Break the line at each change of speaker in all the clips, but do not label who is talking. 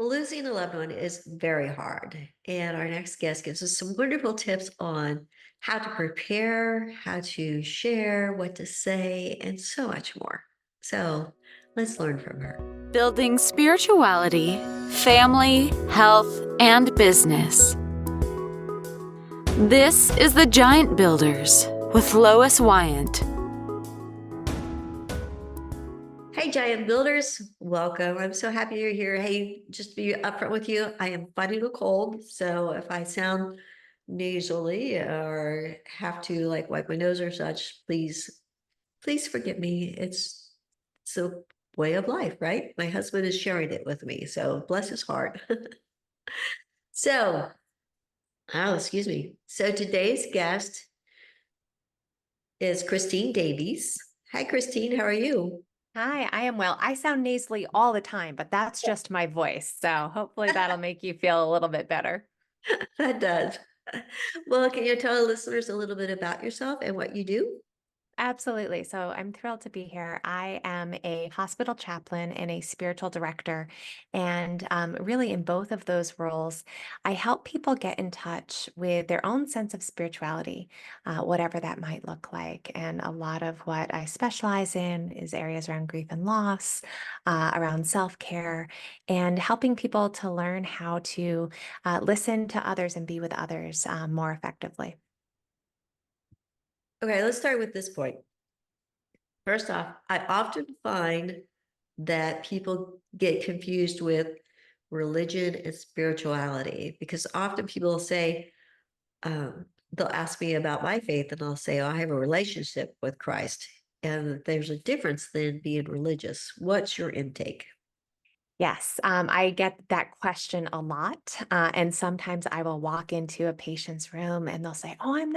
Losing a loved one is very hard. And our next guest gives us some wonderful tips on how to prepare, how to share, what to say, and so much more. So let's learn from her.
Building spirituality, family, health, and business. This is the Giant Builders with Lois Wyant.
Hey, Giant Builders, welcome. I'm so happy you're here. Hey, just to be upfront with you, I am fighting a cold. So if I sound nasally or have to like wipe my nose or such, please forgive me. It's a way of life, right? My husband is sharing it with me, so bless his heart. So, oh, excuse me. So today's guest is Christine Davies. Hi, Christine. How are you?
Hi, I am well. I sound nasally all the time, but that's just my voice. So hopefully that'll make you feel a little bit better.
That does. Well, can you tell the listeners a little bit about yourself and what you do?
Absolutely. So I'm thrilled to be here. I am a hospital chaplain and a spiritual director. And really, in both of those roles, I help people get in touch with their own sense of spirituality, whatever that might look like. And a lot of what I specialize in is areas around grief and loss, around self care, and helping people to learn how to listen to others and be with others more effectively.
Okay, let's start with this point. First off, I often find that people get confused with religion and spirituality because often people say, they'll ask me about my faith and I'll say, oh, I have a relationship with Christ. And there's a difference than being religious. What's your intake?
Yes, I get that question a lot, and sometimes I will walk into a patient's room and they'll say, "Oh, I'm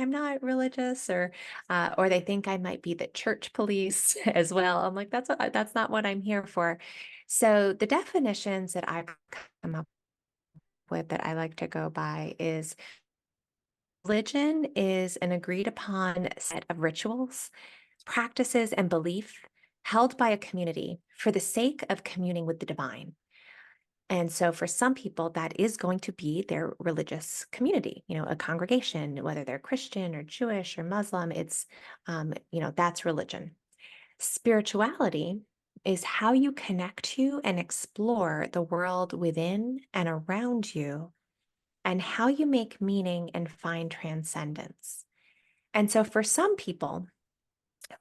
not religious," or they think I might be the church police as well. I'm like, that's not what I'm here for." So the definitions that I've come up with that I like to go by is religion is an agreed upon set of rituals, practices, and belief held by a community for the sake of communing with the divine. And so for some people, that is going to be their religious community, a congregation, whether they're Christian or Jewish or Muslim, that's religion. Spirituality is how you connect to and explore the world within and around you and how you make meaning and find transcendence. And so for some people,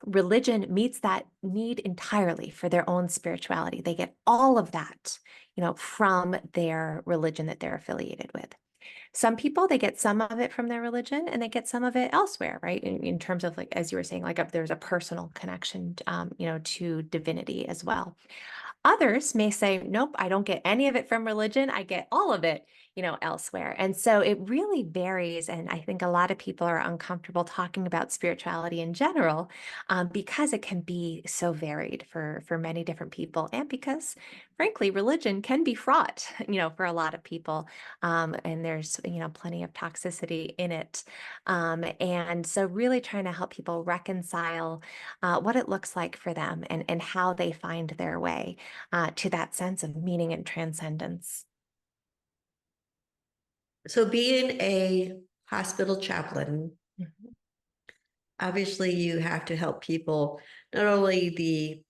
religion meets that need entirely for their own spirituality. They get all of that, from their religion that they're affiliated with. Some people, they get some of it from their religion and they get some of it elsewhere, right? In terms of like, as you were saying, like there's a personal connection, to divinity as well. Others may say, nope, I don't get any of it from religion. I get all of it, elsewhere. And so it really varies. And I think a lot of people are uncomfortable talking about spirituality in general because it can be so varied for many different people. And because, frankly, religion can be fraught, for a lot of people. And there's, plenty of toxicity in it. And so really trying to help people reconcile what it looks like for them and how they find their way to that sense of meaning and transcendence.
So, being a hospital chaplain,
Mhm.
obviously you have to help people, not only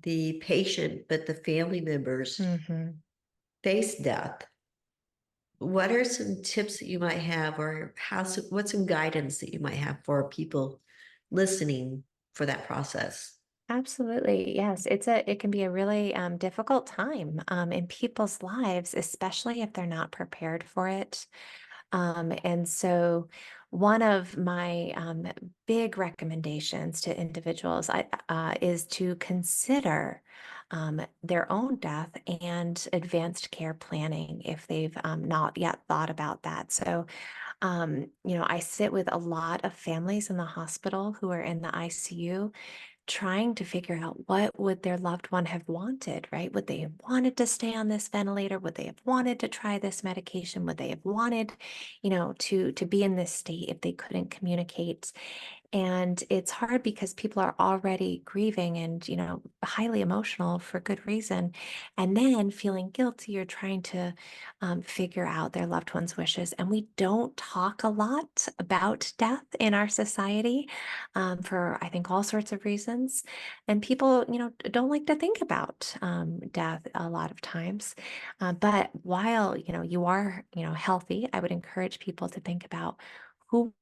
the patient, but the family members
Mhm.
face death. What are some tips that you might have, or what's some guidance that you might have for people listening for that process?
Absolutely. Yes. It can be a really difficult time in people's lives, especially if they're not prepared for it. And so, one of my big recommendations to individuals is to consider their own death and advanced care planning if they've not yet thought about that. So, I sit with a lot of families in the hospital who are in the ICU trying to figure out what would their loved one have wanted, right? Would they have wanted to stay on this ventilator? Would they have wanted to try this medication? Would they have wanted, to be in this state if they couldn't communicate? And it's hard because people are already grieving and, highly emotional for good reason. And then feeling guilty or trying to figure out their loved one's wishes. And we don't talk a lot about death in our society for, I think, all sorts of reasons. And people, don't like to think about death a lot of times. But while, you are, healthy, I would encourage people to think about who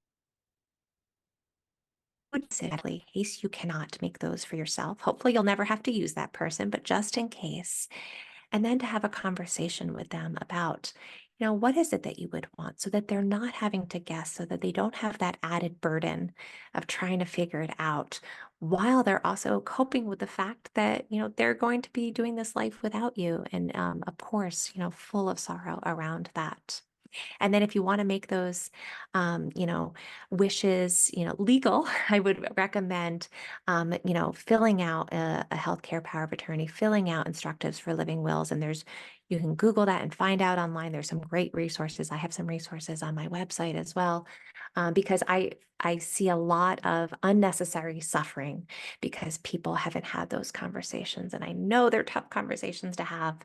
would say in case you cannot make those for yourself. Hopefully, you'll never have to use that person, but just in case. And then to have a conversation with them about, what is it that you would want so that they're not having to guess, so that they don't have that added burden of trying to figure it out while they're also coping with the fact that, they're going to be doing this life without you. And of course, full of sorrow around that. And then if you want to make those, wishes, legal, I would recommend, filling out a healthcare power of attorney, filling out instructives for living wills. And you can Google that and find out online. There's some great resources. I have some resources on my website as well, because I see a lot of unnecessary suffering because people haven't had those conversations. And I know they're tough conversations to have,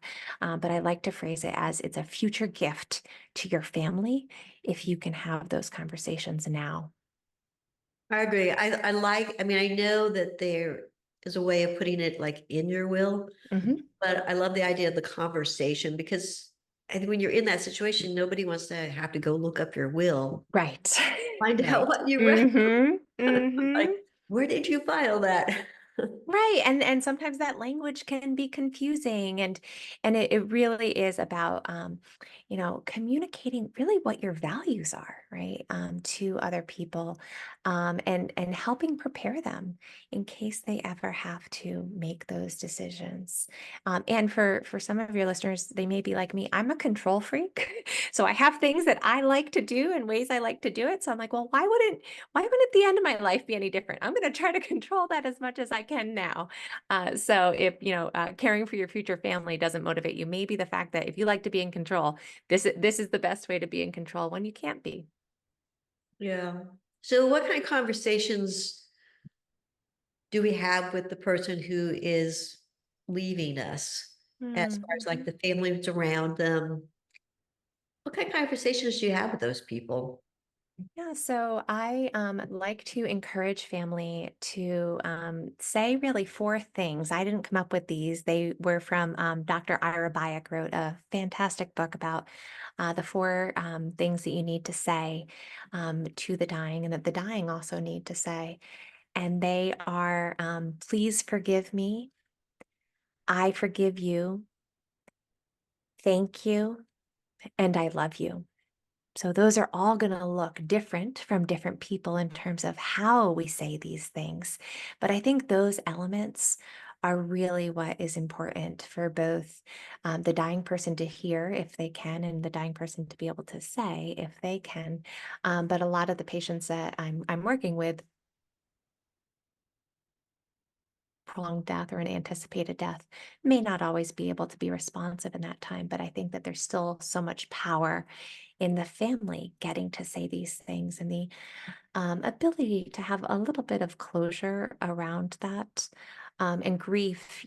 but I like to phrase it as it's a future gift to your family if you can have those conversations now.
I agree. I mean, I know that there is a way of putting it like in your will,
Mhm.
but I love the idea of the conversation because I think when you're in that situation, nobody wants to have to go look up your will,
Right.
find out
Right.
what you read.
Mhm.
Like,
Mhm.
where did you file that?
Right. And sometimes that language can be confusing and it really is about communicating really what your values are, right? To other people, and helping prepare them in case they ever have to make those decisions. And for some of your listeners, they may be like me, I'm a control freak. So I have things that I like to do and ways I like to do it. So I'm like, well, why wouldn't the end of my life be any different? I'm going to try to control that as much as I can now. So if, caring for your future family doesn't motivate you, maybe the fact that if you like to be in control, this is the best way to be in control when you can't be.
Yeah. So what kind of conversations do we have with the person who is leaving us as far as like
Mhm.
the family that's around them? What kind of conversations do you have with those people?
Yeah, so I like to encourage family to say really four things. I didn't come up with these. They were from Dr. Ira Byock wrote a fantastic book about the four things that you need to say to the dying and that the dying also need to say. And they are, please forgive me. I forgive you. Thank you. And I love you. So those are all going to look different from different people in terms of how we say these things. But I think those elements are really what is important for both the dying person to hear if they can, and the dying person to be able to say if they can. But a lot of the patients that I'm working with, prolonged death or an anticipated death, may not always be able to be responsive in that time. But I think that there's still so much power in the family getting to say these things and the ability to have a little bit of closure around that. And grief,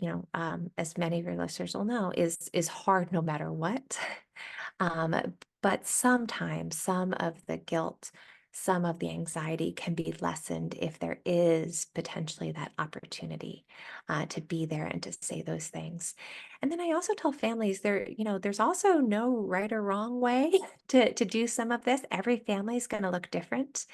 as many of your listeners will know, is hard no matter what. Um, but sometimes some of the guilt, some of the anxiety can be lessened if there is potentially that opportunity to be there and to say those things. And then I also tell families there's also no right or wrong way to do some of this. Every family is going to look different.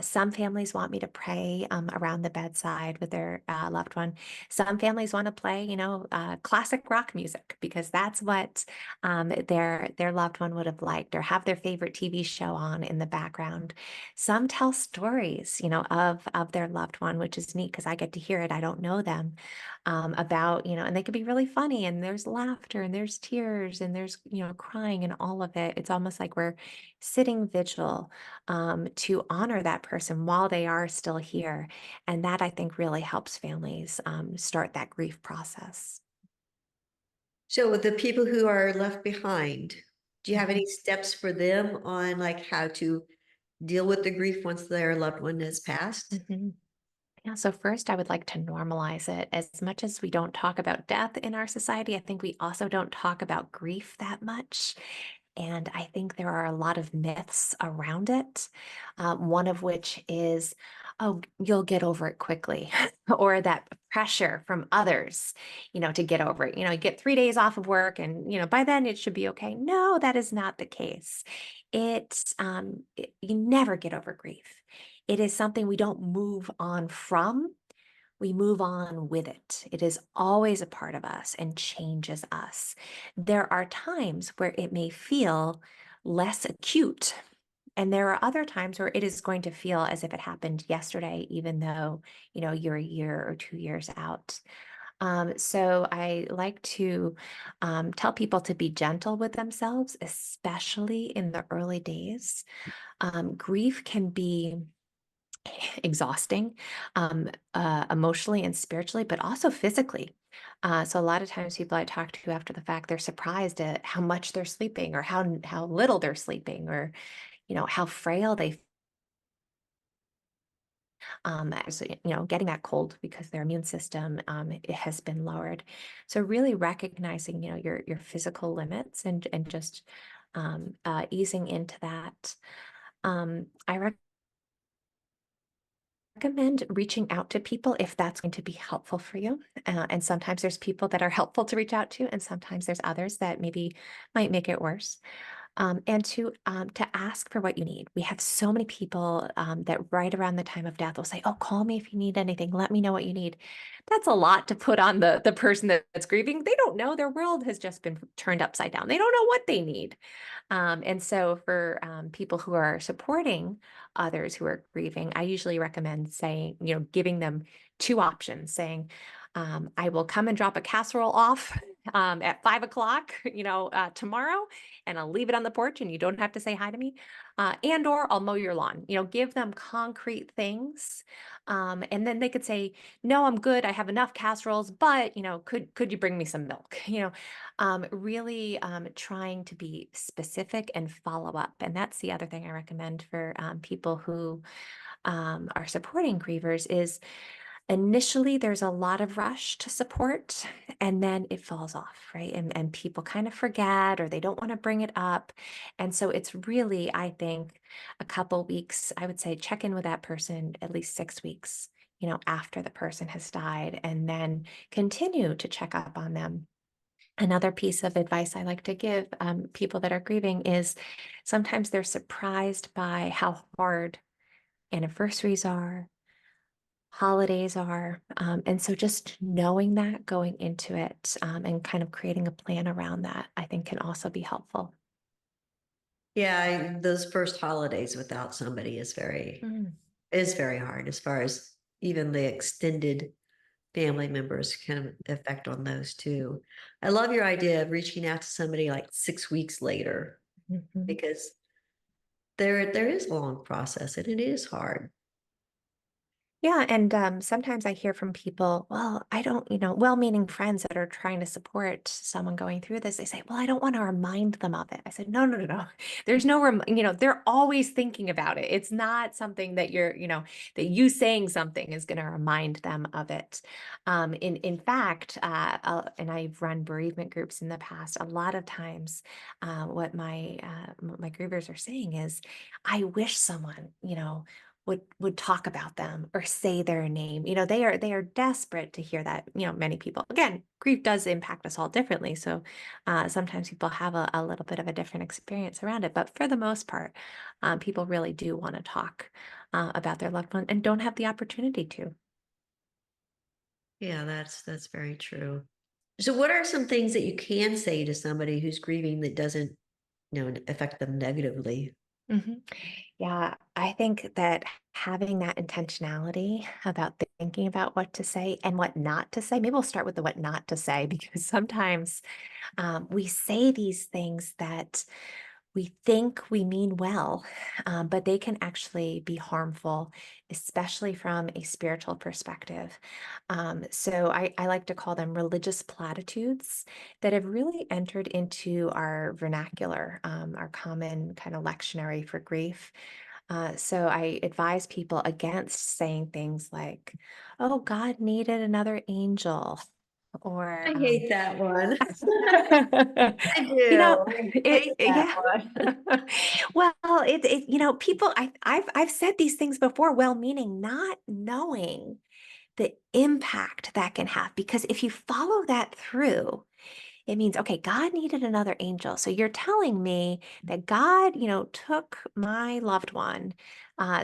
Some families want me to pray around the bedside with their loved one. Some families want to play, classic rock music because that's what their loved one would have liked, or have their favorite TV show on in the background. Some tell stories, of their loved one, which is neat because I get to hear it. I don't know them, about, and they can be really funny, and there's laughter and there's tears and there's, crying and all of it. It's almost like we're sitting vigil to honor that person while they are still here. And that I think really helps families start that grief process.
So with the people who are left behind, do you have
Mhm.
any steps for them on like how to deal with the grief once their loved one has passed?
Mhm. Yeah, so first, I would like to normalize it. As much as we don't talk about death in our society, I think we also don't talk about grief that much. And I think there are a lot of myths around it. One of which is, oh, you'll get over it quickly, or that pressure from others, to get over it. You get 3 days off of work and, by then it should be okay. No, that is not the case. You never get over grief. It is something we don't move on from, we move on with it. It is always a part of us and changes us. There are times where it may feel less acute. And there are other times where it is going to feel as if it happened yesterday, even though, you're a year or 2 years out. So I like to tell people to be gentle with themselves, especially in the early days. Grief can be exhausting, emotionally and spiritually, but also physically. So a lot of times people I talk to after the fact, they're surprised at how much they're sleeping or how little they're sleeping or, how frail they getting that cold because their immune system it has been lowered. So really recognizing, your physical limits and just easing into that. I recommend reaching out to people if that's going to be helpful for you. And sometimes there's people that are helpful to reach out to, and sometimes there's others that maybe might make it worse. And to ask for what you need. We have so many people that right around the time of death will say, "Oh, call me if you need anything. Let me know what you need." That's a lot to put on the person that's grieving. They don't know. Their world has just been turned upside down. They don't know what they need. And so for people who are supporting others who are grieving, I usually recommend saying, giving them two options, saying, I will come and drop a casserole off at 5 o'clock, tomorrow, and I'll leave it on the porch and you don't have to say hi to me. And or I'll mow your lawn, give them concrete things. And then they could say, no, I'm good. I have enough casseroles, but could you bring me some milk? Really trying to be specific and follow up. And that's the other thing I recommend for people who are supporting grievers is initially there's a lot of rush to support and then it falls off, right? And people kind of forget or they don't want to bring it up. And so it's really, I think, a couple weeks, I would say check in with that person at least 6 weeks, after the person has died, and then continue to check up on them. Another piece of advice I like to give people that are grieving is sometimes they're surprised by how hard anniversaries are, holidays are. And so just knowing that going into it and kind of creating a plan around that, I think can also be helpful.
Yeah, those first holidays without somebody
Mm.
is very hard as far as even the extended family members can affect on those too. I love your idea of reaching out to somebody like 6 weeks later
Mhm.
because there is a long process and it is hard.
Yeah, and sometimes I hear from people, well, I don't, well-meaning friends that are trying to support someone going through this. They say, well, I don't want to remind them of it. I said, no, no, no, no. There's no, they're always thinking about it. It's not something that that you saying something is going to remind them of it. In fact, and I've run bereavement groups in the past. A lot of times, what my grievers are saying is, I wish someone, would talk about them or say their name. They are desperate to hear that. Many people, again, grief does impact us all differently. So sometimes people have a little bit of a different experience around it. But for the most part, people really do want to talk about their loved one and don't have the opportunity to.
Yeah, that's very true. So what are some things that you can say to somebody who's grieving that doesn't, affect them negatively?
Mhm. Yeah, I think that having that intentionality about thinking about what to say and what not to say, maybe we'll start with the what not to say, because sometimes we say these things that we think we mean well, but they can actually be harmful, especially from a spiritual perspective. So I like to call them religious platitudes that have really entered into our vernacular, our common kind of lectionary for grief. So I advise people against saying things like, "Oh, God needed another angel," or
I hate that one. I
you know,
do. I hate that
yeah.
one.
Well, people, I've said these things before, well-meaning, not knowing the impact that can have. Because if you follow that through, it means, okay, God needed another angel. So you're telling me that God, took my loved one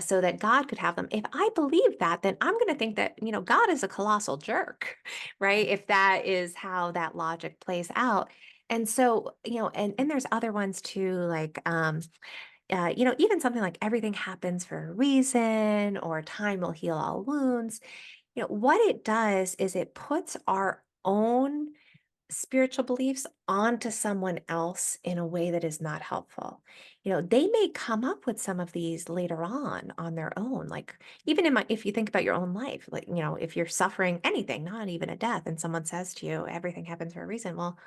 so that God could have them. If I believe that, then I'm going to think that, God is a colossal jerk, right? If that is how that logic plays out. And so, and there's other ones too, like, even something like everything happens for a reason or time will heal all wounds. What it does is it puts our own spiritual beliefs onto someone else in a way that is not helpful. They may come up with some of these later on their own. Like even if you think about your own life, like, if you're suffering anything, not even a death, and someone says to you, everything happens for a reason. Well,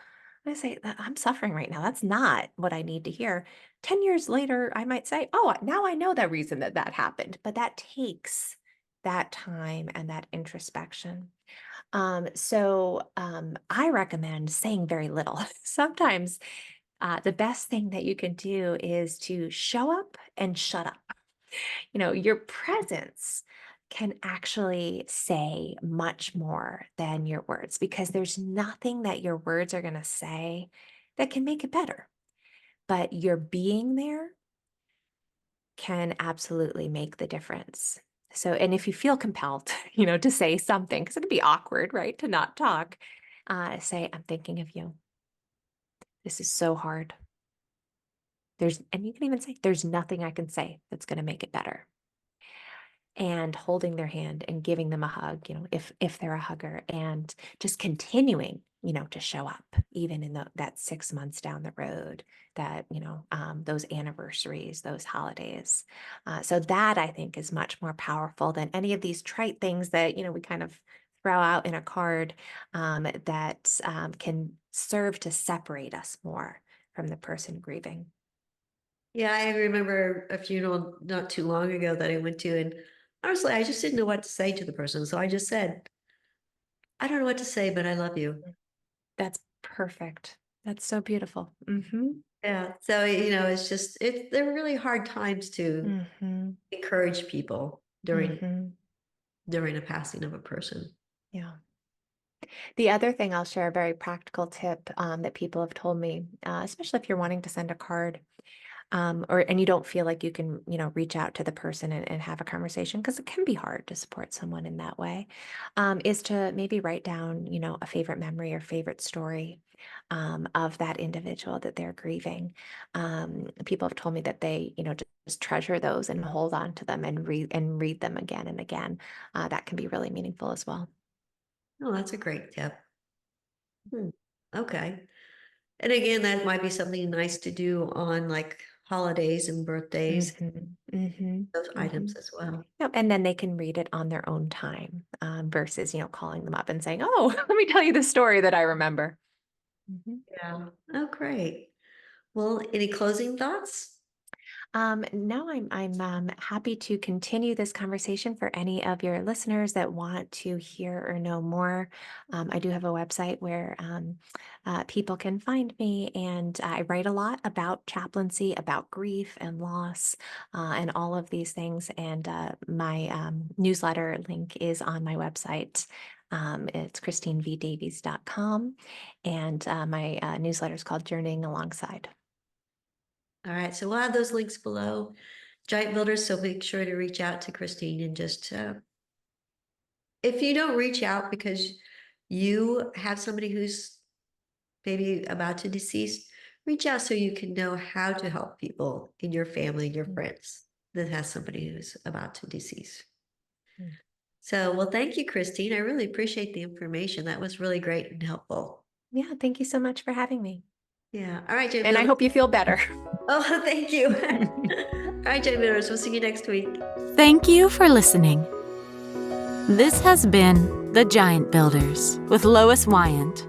I say, I'm suffering right now. That's not what I need to hear." 10 years later, I might say, "Oh, now I know that reason that happened." But that takes that time and that introspection. I recommend saying very little. Sometimes the best thing that you can do is to show up and shut up. Your presence can actually say much more than your words because there's nothing that your words are going to say that can make it better. But your being there can absolutely make the difference. So, and if you feel compelled, to say something, because it can be awkward, right, to not talk, say, "I'm thinking of you. This is so hard. And you can even say, there's nothing I can say that's going to make it better." And holding their hand and giving them a hug, if they're a hugger, and just continuing, to show up even in that 6 months down the road, that, those anniversaries, those holidays. So that I think is much more powerful than any of these trite things that, we kind of throw out in a card that can serve to separate us more from the person grieving.
Yeah, I remember a funeral not too long ago that I went to, and honestly, I just didn't know what to say to the person. So I just said, I don't know what to say, but I love you.
That's perfect. That's so beautiful. Mm-hmm.
Yeah. So, they're really hard times to
Mm-hmm.
encourage people
Mm-hmm.
during a passing of a person.
Yeah. The other thing I'll share, a very practical tip that people have told me, especially if you're wanting to send a card, and you don't feel like you can, reach out to the person and have a conversation because it can be hard to support someone in that way, is to maybe write down, a favorite memory or favorite story of that individual that they're grieving. People have told me that they, just treasure those and hold on to them and read them again and again. That can be really meaningful as well.
Oh, that's a great tip. Hmm. Okay. And again, that might be something nice to do on like holidays and birthdays,
Mhm, mhm,
those items
mhm.
as well.
Yep, and then they can read it on their own time, versus, calling them up and saying, "Oh, let me tell you the story that I remember." Mhm.
Yeah. Oh, great. Well, any closing thoughts?
No, I'm happy to continue this conversation for any of your listeners that want to hear or know more. I do have a website where people can find me, and I write a lot about chaplaincy, about grief and loss, and all of these things. And my newsletter link is on my website. It's christinevdavies.com, and my newsletter is called Journeying Alongside.
All right. So we'll have those links below, Giant Builders. So make sure to reach out to Christine and just, if you don't reach out because you have somebody who's maybe about to decease, reach out so you can know how to help people in your family, your friends that has somebody who's about to decease.
Mhm.
So, well, thank you, Christine. I really appreciate the information. That was really great and helpful.
Yeah, thank you so much for having me.
Yeah. All right, Giant
And I
Builders.
hope you feel better.
Oh, thank you. All right, Giant Builders. We'll see you next week.
Thank you for listening. This has been The Giant Builders with Lois Wyant.